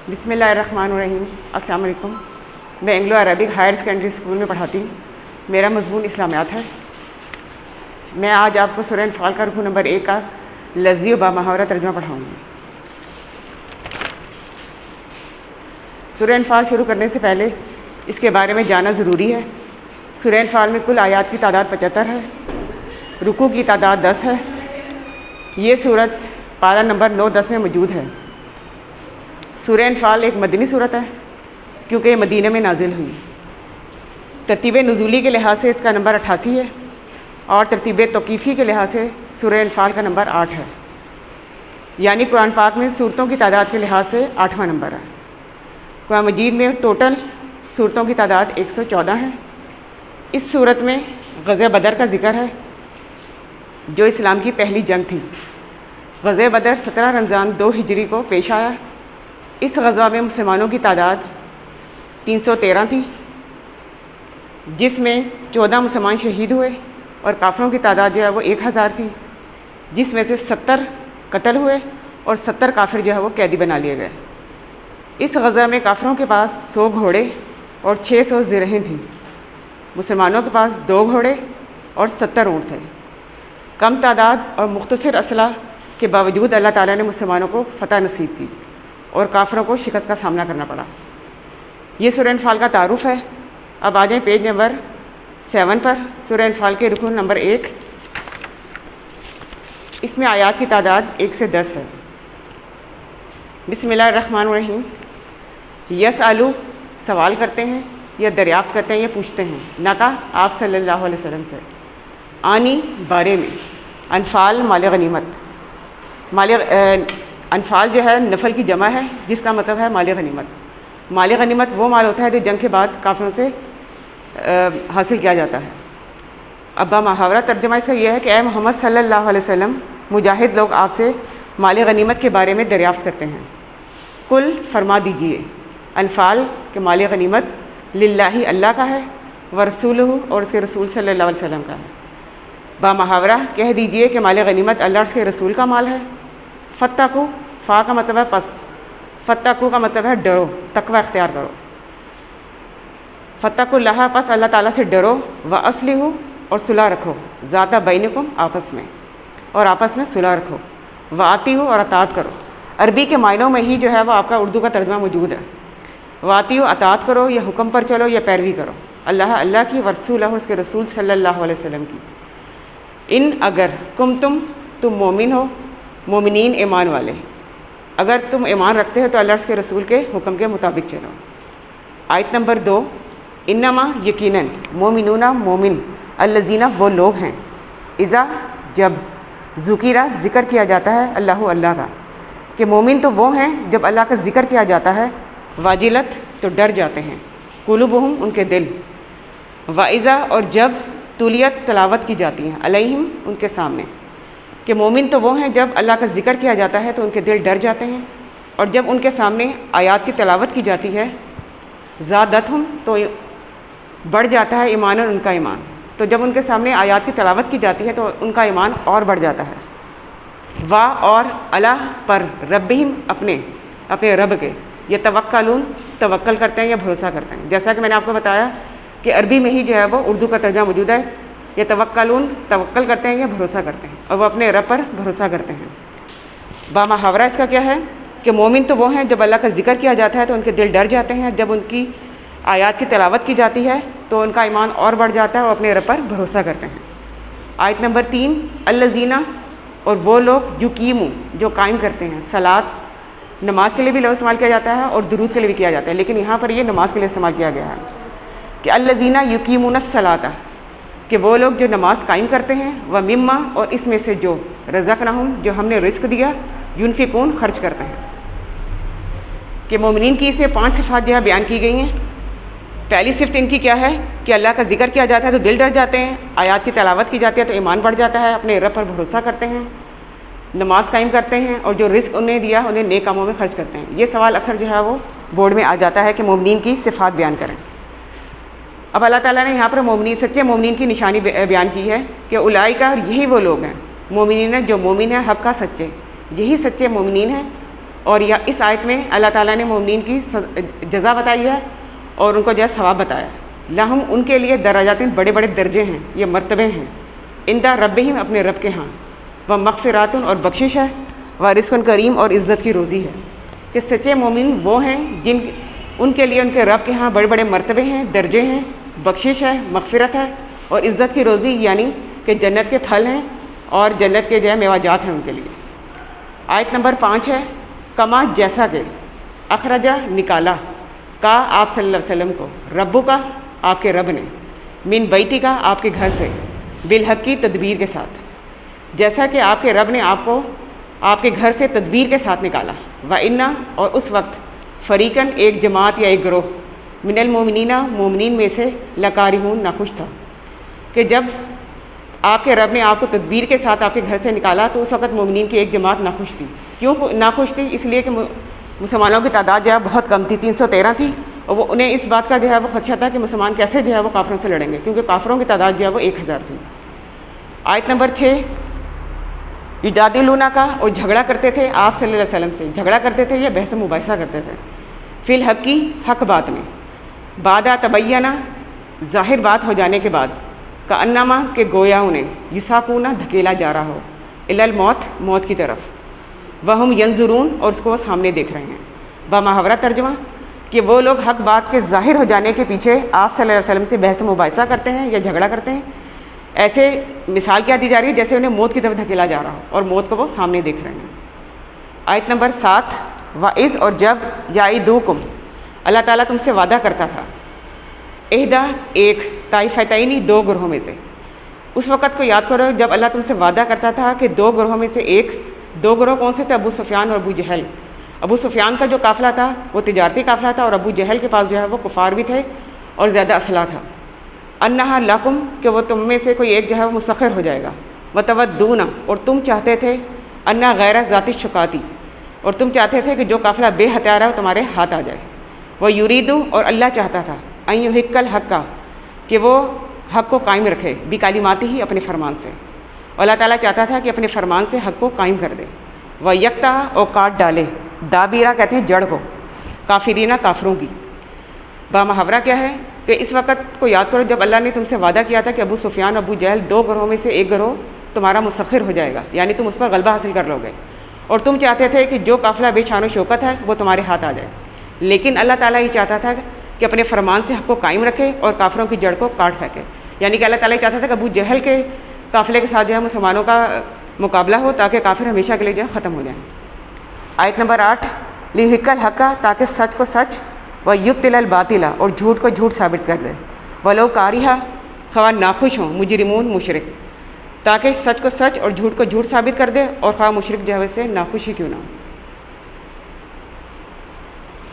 بسم اللہ الرحمن الرحیم۔ السلام علیکم۔ میں Anglo Arabic higher secondary school میں پڑھاتی ہوں۔ میرا مضمون اسلامیات ہے۔ میں آج آپ کو سورہ انفال کا رکوع نمبر 1 کا لفظی و بامحاورہ ترجمہ پڑھاؤں گی۔ سورہ انفال شروع کرنے سے پہلے اس کے بارے میں جاننا ضروری ہے۔ سورہ انفال میں کل آیات کی تعداد 75 ہے، رکوع کی تعداد 10 ہے۔ یہ صورت پارہ نمبر 9-10 میں موجود ہے۔ سورہ انفال ایک مدنی صورت ہے کیونکہ یہ مدینہ میں نازل ہوئی۔ ترتیب نزولی کے لحاظ سے اس کا نمبر 88 ہے اور ترتیب توقیفی کے لحاظ سے سورہ انفال کا نمبر 8 ہے، یعنی قرآن پاک میں صورتوں کی تعداد کے لحاظ سے 8واں نمبر ہے۔ قرآن مجید میں ٹوٹل صورتوں کی تعداد 114 ہے۔ اس صورت میں غزوہ بدر کا ذکر ہے جو اسلام کی پہلی جنگ تھی۔ غزوہ بدر 17 رمضان 2 ہجری کو پیش آیا۔ اس غزوہ میں مسلمانوں کی تعداد 313 تھی، جس میں 14 مسلمان شہید ہوئے، اور کافروں کی تعداد جو ہے وہ 1000 تھی، جس میں سے 70 قتل ہوئے اور 70 کافر جو ہے وہ قیدی بنا لیے گئے۔ اس غزوہ میں کافروں کے پاس 100 گھوڑے اور 600 زرہیں تھیں، مسلمانوں کے پاس 2 گھوڑے اور 70 اونٹ تھے۔ کم تعداد اور مختصر اسلحہ کے باوجود اللہ تعالیٰ نے مسلمانوں کو فتح نصیب کی اور کافروں کو شکست کا سامنا کرنا پڑا۔ یہ سورہ انفال کا تعارف ہے۔ اب آ جائیں پیج نمبر 7 پر۔ سورہ انفال کے رکوع نمبر 1۔ اس میں آیات کی تعداد 1 سے 10 ہے۔ بسم اللہ الرحمن الرحیم۔ یسألو سوال کرتے ہیں یا دریافت کرتے ہیں یا پوچھتے ہیں، نکا آپ صلی اللہ علیہ وسلم سے، آنی بارے میں، انفال مال غنیمت۔ انفال جو ہے نفل کی جمع ہے جس کا مطلب ہے مال غنیمت۔ مال غنیمت وہ مال ہوتا ہے جو جنگ کے بعد کافروں سے حاصل کیا جاتا ہے۔ اب محاورہ ترجمہ اس کا یہ ہے کہ اے محمد صلی اللہ علیہ وسلم، مجاہد لوگ آپ سے مال غنیمت کے بارے میں دریافت کرتے ہیں۔ کل فرما دیجئے، انفال کے مال غنیمت للہ اللہ کا ہے، ورسولہ اور اس کے رسول صلی اللہ علیہ وسلم کا ہے۔ بامحاورہ کہہ دیجئے کہ مال غنیمت اللہ اور اس کے رسول کا مال ہے۔ فتقو، فا کا مطلب ہے پس، فتقو کا مطلب ہے ڈرو، تقوی اختیار کرو۔ فتقو اللہ، پس اللہ تعالیٰ سے ڈرو، واصلحوا اور صلح رکھو، ذات بینکم آپس میں، اور آپس میں صلح رکھو، واطیعوا اور اطاعت کرو۔ عربی کے معنوں میں ہی جو ہے وہ آپ کا اردو کا ترجمہ موجود ہے۔ واطیعوا اطاعت کرو، یا حکم پر چلو یا پیروی کرو، اللہ کی، ورسولہ اور اس کے رسول صلی اللہ علیہ وسلم کی۔ ان اگر تم مومن ہو، مومنین ایمان والے، اگر تم ایمان رکھتے ہو تو اللہ اس کے رسول کے حکم کے مطابق چلو۔ آیت نمبر 2۔ انما یقیناً، مومنون مومن، الذین وہ لوگ ہیں، اذا جب، ذکرہ ذکر کیا جاتا ہے، اللہ کا، کہ مومن تو وہ ہیں جب اللہ کا ذکر کیا جاتا ہے، واجلت تو ڈر جاتے ہیں، قلوبہم ان کے دل، واذا اور جب تلیت تلاوت کی جاتی ہیں، علیہم ان کے سامنے، کہ مومن تو وہ ہیں جب اللہ کا ذکر کیا جاتا ہے تو ان کے دل ڈر جاتے ہیں، اور جب ان کے سامنے آیات کی تلاوت کی جاتی ہے، زادتہم تو بڑھ جاتا ہے، ایمان ان کا ایمان، تو جب ان کے سامنے آیات کی تلاوت کی جاتی ہے تو ان کا ایمان اور بڑھ جاتا ہے۔ وا اور اللہ پر، ربہم اپنے رب کے، یتوکلون توکل کرتے ہیں یا بھروسہ کرتے ہیں۔ جیسا کہ میں نے آپ کو بتایا کہ عربی میں ہی جو ہے وہ اردو کا ترجمہ موجود ہے، یتوکلون توکل کرتے ہیں یا بھروسہ کرتے ہیں، اور وہ اپنے رب پر بھروسہ کرتے ہیں۔ بامحاورہ اس کا کیا ہے کہ مومن تو وہ ہیں جب اللہ کا ذکر کیا جاتا ہے تو ان کے دل ڈر جاتے ہیں، جب ان کی آیات کی تلاوت کی جاتی ہے تو ان کا ایمان اور بڑھ جاتا ہے اور اپنے رب پر بھروسہ کرتے ہیں۔ آیت نمبر 3۔ الذین اور وہ لوگ، یقیمون جو قائم کرتے ہیں، صلاۃ نماز کے لیے بھی لفظ استعمال کیا جاتا ہے اور درود کے لیے بھی کیا جاتا ہے، لیکن یہاں پر یہ نماز کے لیے استعمال کیا گیا ہے کہ الذین یقیمون الصلاۃ، کہ وہ لوگ جو نماز قائم کرتے ہیں، ومما اور اس میں سے جو، رزقناہم جو ہم نے رزق دیا، ينفقون خرچ کرتے ہیں۔ کہ مومنین کی اس میں 5 صفات جو ہے بیان کی گئی ہیں۔ پہلی صفت ان کی کیا ہے کہ اللہ کا ذکر کیا جاتا ہے تو دل ڈر جاتے ہیں، آیات کی تلاوت کی جاتی ہے تو ایمان بڑھ جاتا ہے، اپنے رب پر بھروسہ کرتے ہیں، نماز قائم کرتے ہیں، اور جو رزق انہیں دیا انہیں نیک کاموں میں خرچ کرتے ہیں۔ یہ سوال اکثر جو ہے وہ بورڈ میں آ جاتا ہے کہ مومنین کی صفات بیان کریں۔ اب اللہ تعالیٰ نے یہاں پر مومنین، سچے مومنین کی نشانی بیان کی ہے کہ اولئک، اور یہی وہ لوگ ہیں، مومنین جو مومن ہیں حق کا، سچے، یہی سچے مومنین ہیں، اور یا اس آیت میں اللہ تعالیٰ نے مومنین کی جزا بتائی ہے اور ان کو جو ہے ثواب بتایا ہے. لہم ان کے لیے درجات بڑے بڑے درجے ہیں، یہ مرتبے ہیں، عند ربہم اپنے رب کے ہاں، و مغفرات اور بخشش ہے، و رزق کریم اور عزت کی روزی ہے. کہ سچے مومن وہ ہیں جن ان کے لیے ان کے رب کے ہاں بڑے بڑے مرتبے ہیں، درجے ہیں، بخشش ہے، مغفرت ہے اور عزت کی روزی، یعنی کہ جنت کے پھل ہیں اور جنت کے جو ہے میوہ ہیں ان کے لیے. آیت نمبر 5 ہے کما جیسا کہ اخرجہ نکالا کا آپ صلی اللہ علیہ وسلم کو ربو کا آپ کے رب نے من بیتی کا آپ کے گھر سے بالحق کی تدبیر کے ساتھ، جیسا کہ آپ کے رب نے آپ کو آپ کے گھر سے تدبیر کے ساتھ نکالا. وَإِنَّا اور اس وقت فریقاً ایک جماعت یا ایک گروہ من المومنین مومنین میں سے لکارہون ناخوش تھا. کہ جب آپ کے رب نے آپ کو تدبیر کے ساتھ آپ کے گھر سے نکالا تو اس وقت مومنین کی ایک جماعت ناخوش تھی. کیوں ناخوش تھی؟ اس لیے کہ مسلمانوں کی تعداد جو ہے بہت کم تھی، 313 تھی، اور وہ انہیں اس بات کا جو ہے وہ خدشہ تھا کہ مسلمان کیسے جو ہے وہ کافروں سے لڑیں گے، کیونکہ کافروں کی تعداد جو ہے وہ 1000 تھی. آیت نمبر 6 یجادلونا کا اور جھگڑا کرتے تھے آپ صلی اللہ علیہ وسلم سے، جھگڑا کرتے تھے یا بحث و مباحثہ کرتے تھے فی الحق کی حق بات میں، بعد تبینہ ظاہر بات ہو جانے کے بعد، کا انما کہ گویا انہیں یساقونہ دھکیلا جا رہا ہو الی الموت موت کی طرف، وہم ینظرون اور اس کو وہ سامنے دیکھ رہے ہیں. بمحاورہ ترجمہ کہ وہ لوگ حق بات کے ظاہر ہو جانے کے پیچھے آپ صلی اللہ علیہ وسلم سے بحث و مباحثہ کرتے ہیں یا جھگڑا کرتے ہیں. ایسے مثال کیا دی جا رہی ہے؟ جیسے انہیں موت کی طرف دھکیلا جا رہا ہو اور موت کو وہ سامنے دیکھ رہے ہیں. آیت نمبر 7 وَإِذْ اور جب یعدکم اللہ تعالیٰ تم سے وعدہ کرتا تھا احدیٰ ایک طائفتین دو گروہوں میں سے. اس وقت کو یاد کرو جب اللہ تم سے وعدہ کرتا تھا کہ دو گروہوں میں سے ایک، دو گروہ کون سے تھے؟ ابو سفیان اور ابو جہل. ابو سفیان کا جو قافلہ تھا وہ تجارتی قافلہ تھا اور ابو جہل کے پاس جو ہے وہ کفار بھی تھے اور زیادہ اسلحہ تھا. انہا لکم کہ وہ تم میں سے کوئی ایک جو ہے وہ مسخر ہو جائے گا. وتودون اور تم چاہتے تھے انا غیر ذاتی شکاتی اور تم چاہتے تھے کہ جو قافلہ بے ہتھیار ہے وہ تمہارے ہاتھ آ جائے. وہ یریدو اور اللہ چاہتا تھا ان یحق الحق کا کہ وہ حق کو قائم رکھے بکلماتہ ہی اپنے فرمان سے. اللہ تعالیٰ چاہتا تھا کہ اپنے فرمان سے حق کو قائم کر دے. وہ یکتا اور کاٹ ڈالے دابیرہ کہتے ہیں جڑ کو کافرینہ کافروں کی. بامحاورہ کیا ہے کہ اس وقت کو یاد کرو جب اللہ نے تم سے وعدہ کیا تھا کہ ابو سفیان اور ابو جہل دو گروہوں میں سے ایک گروہ تمہارا مسخر ہو جائے گا، یعنی تم اس پر غلبہ حاصل کر لو گے، اور تم چاہتے تھے کہ جو قافلہ بے شان و شوکت ہے وہ تمہارے ہاتھ آ جائے. لیکن اللہ تعالیٰ یہ چاہتا تھا کہ اپنے فرمان سے حق کو قائم رکھے اور کافروں کی جڑ کو کاٹ پھینکے. یعنی کہ اللہ تعالیٰ یہ چاہتا تھا کہ ابو جہل کے قافلے کے ساتھ جو ہے مسلمانوں کا مقابلہ ہو تاکہ کافر ہمیشہ کے لیے جو ہے ختم ہو جائیں. آیت نمبر 8 لیحق الحق تاکہ سچ کو سچ و یبطل الباطل اور جھوٹ کو جھوٹ ثابت کر دے. ولو کارہا خواہ ناخوش ہوں مجرمون مشرک تاکہ سچ کو سچ اور جھوٹ کو جھوٹ ثابت کر دے اور خواہ مشرک جو ہے سے ناخوش ہی کیوں نہ ہو.